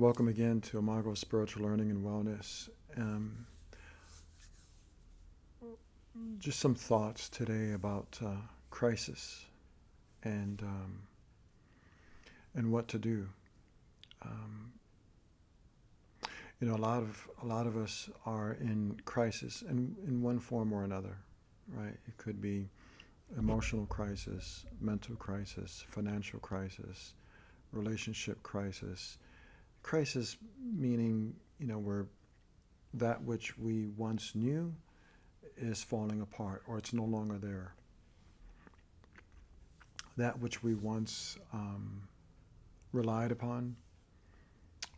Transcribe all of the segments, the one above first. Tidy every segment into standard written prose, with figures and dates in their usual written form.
Welcome again to Imago Spiritual Learning and Wellness. Um, just some thoughts today about crisis and um, and what to do. Um, a lot of us are in crisis in one form or another, right? It could be emotional crisis, mental crisis, financial crisis, relationship crisis. Crisis meaning, where that which we once knew is falling apart or it's no longer there. That which we once relied upon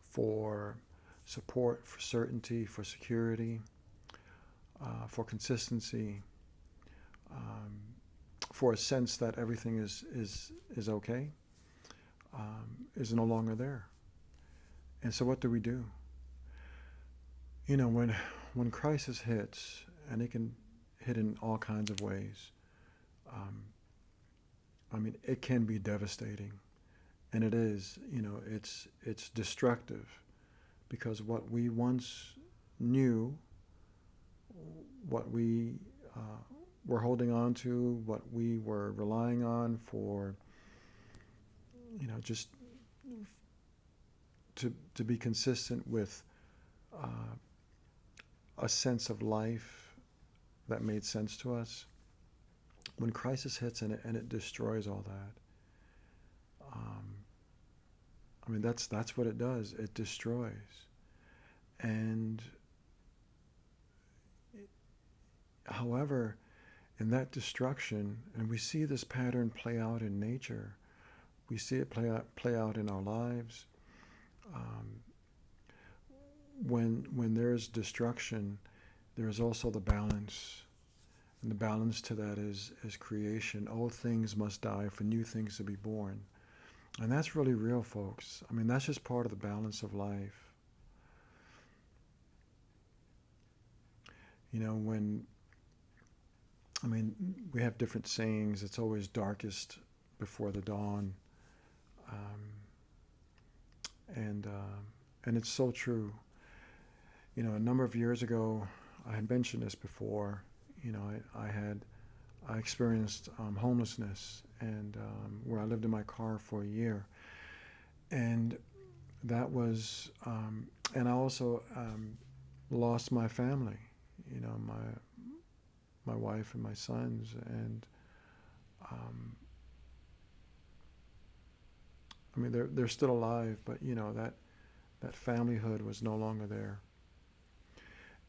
for support, for certainty, for security, for consistency, um, for a sense that everything is okay, is no longer there. And so, what do we do? When crisis hits, and it can hit in all kinds of ways. Um, it can be devastating, and it is. It's destructive because what we once knew, what we were holding on to, what we were relying on for, just to be consistent with uh, a sense of life that made sense to us. When crisis hits and it destroys all that, that's what it does. It destroys. And however, in that destruction, and we see this pattern play out in nature, we see it play out in our lives. Um, when there is destruction, there is also the balance. And the balance to that is creation. Old things must die for new things to be born. And that's really real, folks. That's just part of the balance of life. When we have different sayings. It's always darkest before the dawn, um, and it's so true. A number of years ago, I had mentioned this before. I experienced homelessness, and where I lived in my car for a year, and that was, and I also lost my family. My wife and my sons, and um, they're still alive, but that familyhood was no longer there,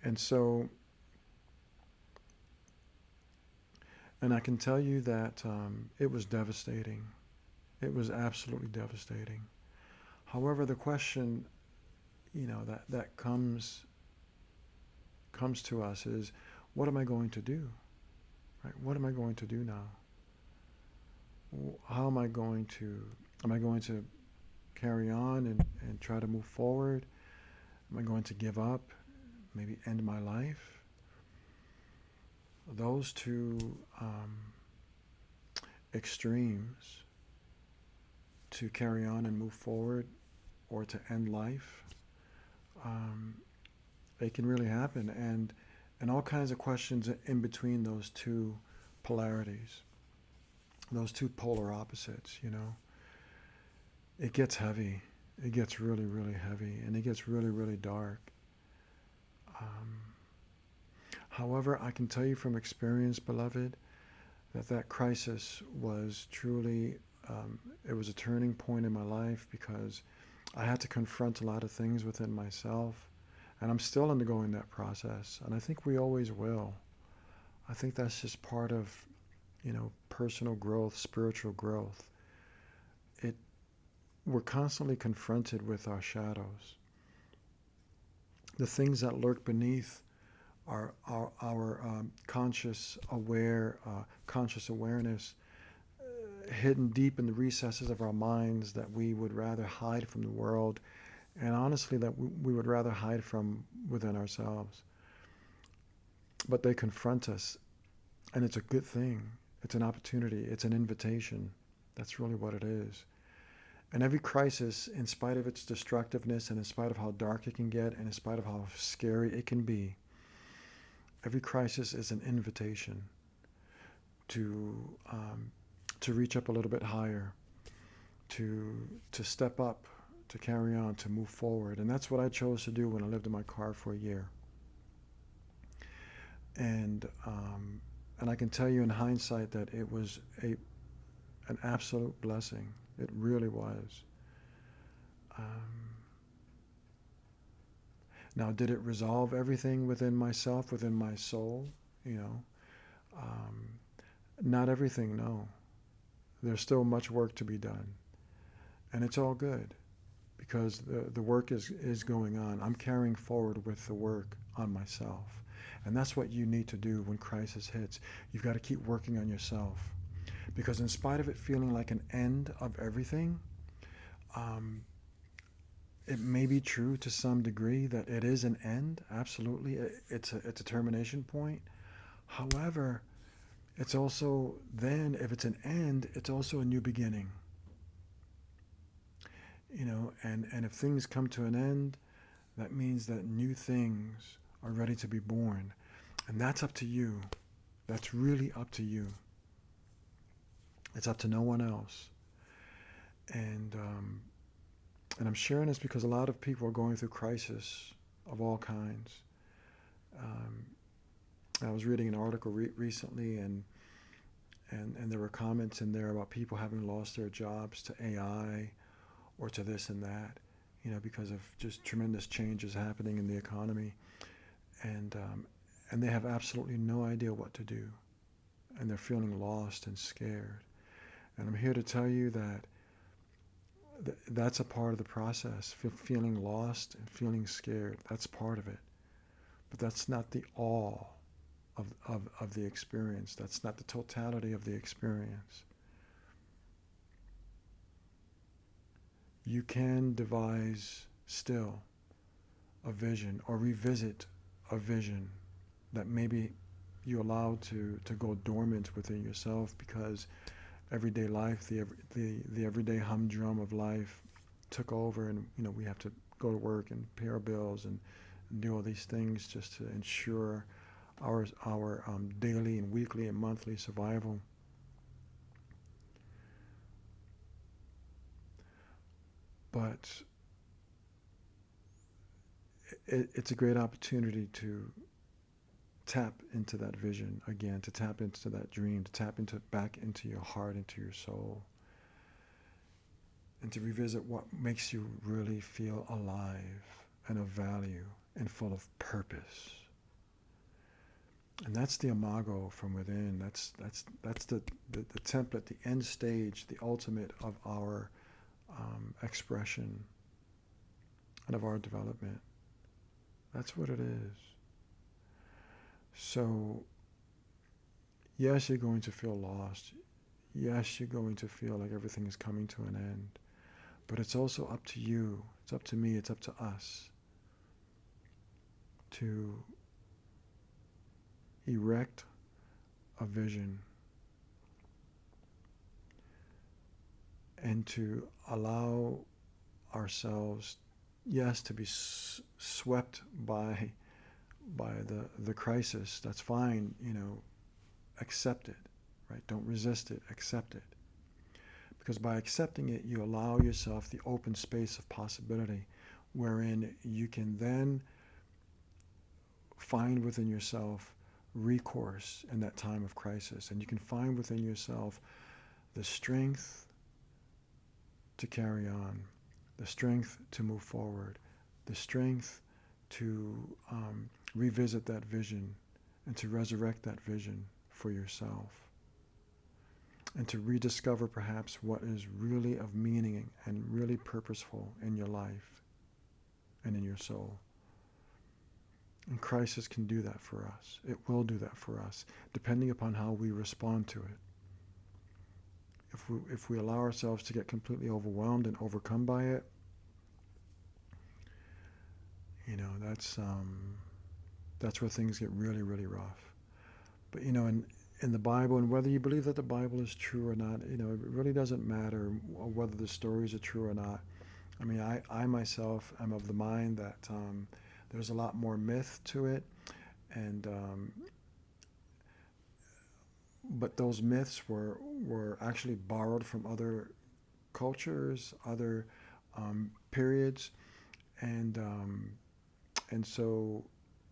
and so. And I can tell you that it was devastating. It was absolutely devastating. However, the question, that comes to us is, what am I going to do? Right? What am I going to do now? How am I going to carry on and try to move forward? Am I going to give up? Maybe end my life? Those two extremes, to carry on and move forward or to end life, um, it can really happen. And all kinds of questions in between those two polarities, those two polar opposites, it gets heavy. It gets really, really heavy, and it gets really, really dark. Um, However, I can tell you from experience, beloved, that crisis was truly, it was a turning point in my life because I had to confront a lot of things within myself, and I'm still undergoing that process, and I think we always will. I think that's just part of, personal growth, spiritual growth. It We're constantly confronted with our shadows, the things that lurk beneath our conscious awareness, hidden deep in the recesses of our minds that we would rather hide from the world, and honestly that we would rather hide from within ourselves. But they confront us, and it's a good thing. It's an opportunity. It's an invitation. That's really what it is. And every crisis, in spite of its destructiveness and in spite of how dark it can get and in spite of how scary it can be, every crisis is an invitation to reach up a little bit higher, to step up, to carry on, to move forward. And that's what I chose to do when I lived in my car for a year. And I can tell you in hindsight that it was an absolute blessing. It really was. Now, did it resolve everything within myself, within my soul? You know, not everything, no. There's still much work to be done. And it's all good because the work is going on. I'm carrying forward with the work on myself. And that's what you need to do when crisis hits. You've got to keep working on yourself. Because in spite of it feeling like an end of everything, it may be true to some degree that it is an end. Absolutely. It's a termination point. However, it's also then, if it's an end, it's also a new beginning. You know, and if things come to an end, that means that new things are ready to be born. And that's up to you. That's really up to you. It's up to no one else. And I'm sharing this because a lot of people are going through crisis of all kinds. I was reading an article recently, and there were comments in there about people having lost their jobs to AI or to this and that, you know, because of just tremendous changes happening in the economy, and they have absolutely no idea what to do, and they're feeling lost and scared. And I'm here to tell you that that's a part of the process. Feeling lost and feeling scared, that's part of it. But that's not the all of the experience. That's not the totality of the experience. You can devise still a vision or revisit a vision that maybe you allow to go dormant within yourself because everyday life, the everyday humdrum of life took over, and you know we have to go to work and pay our bills and do all these things just to ensure our daily and weekly and monthly survival. But it's a great opportunity to tap into that vision again, to tap into that dream, to tap back into your heart, into your soul, and to revisit what makes you really feel alive and of value and full of purpose. And that's the Imago from within. That's the template, the end stage, the ultimate of our expression and of our development. That's what it is. So, yes, you're going to feel lost. Yes, you're going to feel like everything is coming to an end. But it's also up to you. It's up to me. It's up to us to erect a vision and to allow ourselves, yes, to be swept by the crisis. That's fine, you know, accept it, right? Don't resist it, accept it. Because by accepting it, you allow yourself the open space of possibility wherein you can then find within yourself recourse in that time of crisis. And you can find within yourself the strength to carry on, the strength to move forward, the strength to revisit that vision and to resurrect that vision for yourself, and to rediscover perhaps what is really of meaning and really purposeful in your life and in your soul. And crisis can do that for us. It will do that for us, depending upon how we respond to it. If we allow ourselves to get completely overwhelmed and overcome by it, you know, that's where things get really, really rough. But you know, in the Bible, and whether you believe that the Bible is true or not, it really doesn't matter whether the stories are true or not. I mean, I myself am of the mind that there's a lot more myth to it, and but those myths were actually borrowed from other cultures, other periods, and so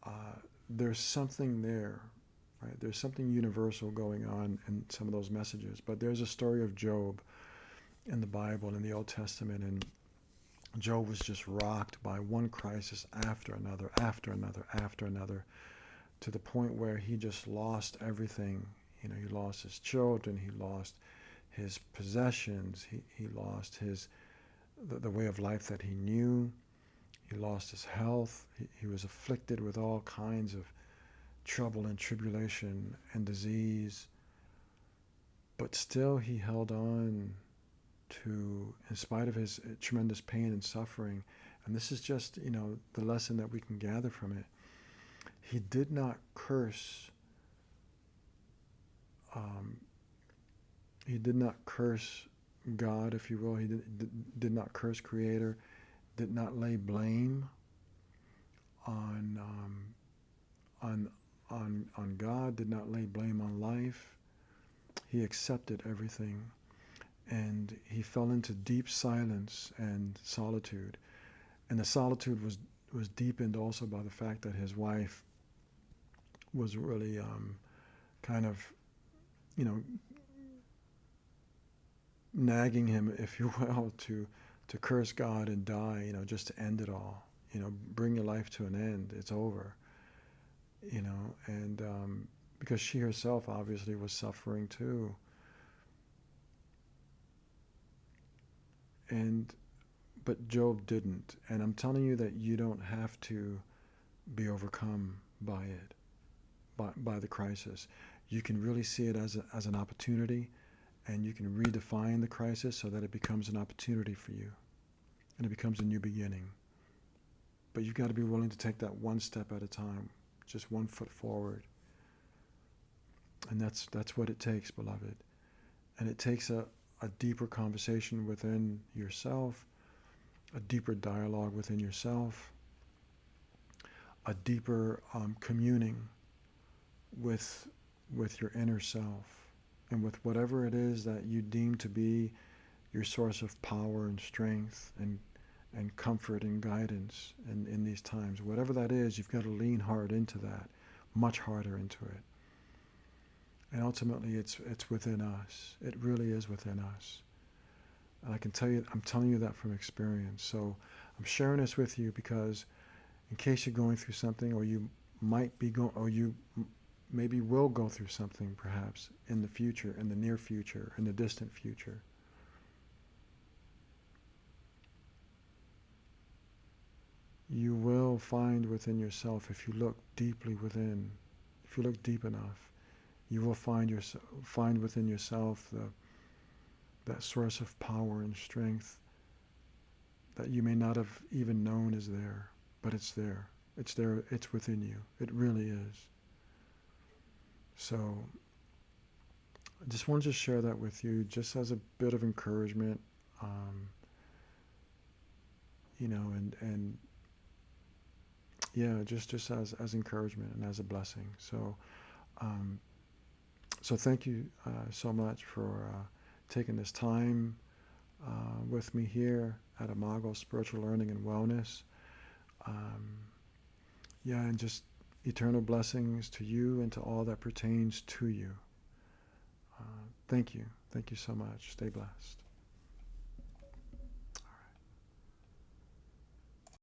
uh, there's something there, right? There's something universal going on in some of those messages. But there's a story of Job in the Bible, in the Old Testament, and Job was just rocked by one crisis after another, after another, after another, to the point where he just lost everything. He lost his children, he lost his possessions, he lost the way of life that he knew, he lost his health, he was afflicted with all kinds of trouble and tribulation and disease, but still he held on to, in spite of his tremendous pain and suffering. And this is just, the lesson that we can gather from it. He did not curse. He did not curse God, if you will. He did not curse Creator. Did not lay blame on on God. Did not lay blame on life. He accepted everything, and he fell into deep silence and solitude. And the solitude was deepened also by the fact that his wife was really kind of, nagging him, if you will, to curse God and die, just to end it all. Bring your life to an end. It's over. And because she herself obviously was suffering too. But Job didn't. And I'm telling you that you don't have to be overcome by it, by the crisis. You can really see it as an opportunity, and you can redefine the crisis so that it becomes an opportunity for you, and it becomes a new beginning. But you've got to be willing to take that one step at a time, just 1 foot forward. And that's what it takes, beloved. And it takes a deeper conversation within yourself, a deeper dialogue within yourself, a deeper communing with your inner self, and with whatever it is that you deem to be your source of power and strength and comfort and guidance in these times. Whatever that is, you've got to lean hard into that, much harder into it. And ultimately, it's within us. It really is within us. And I'm telling you that from experience. So I'm sharing this with you because in case you're going through something, or you might be going, or you maybe will go through something perhaps in the future, in the near future, in the distant future. You will find within yourself, if you look deeply within, if you look deep enough, you will find within yourself that source of power and strength that you may not have even known is there, but it's there. It's there. It's within you. It really is. So I just wanted to share that with you, just as a bit of encouragement, and yeah, just as encouragement and as a blessing. So. So thank you so much for taking this time with me here at Imago Spiritual Learning and Wellness. And just eternal blessings to you and to all that pertains to you. Thank you. Thank you so much. Stay blessed.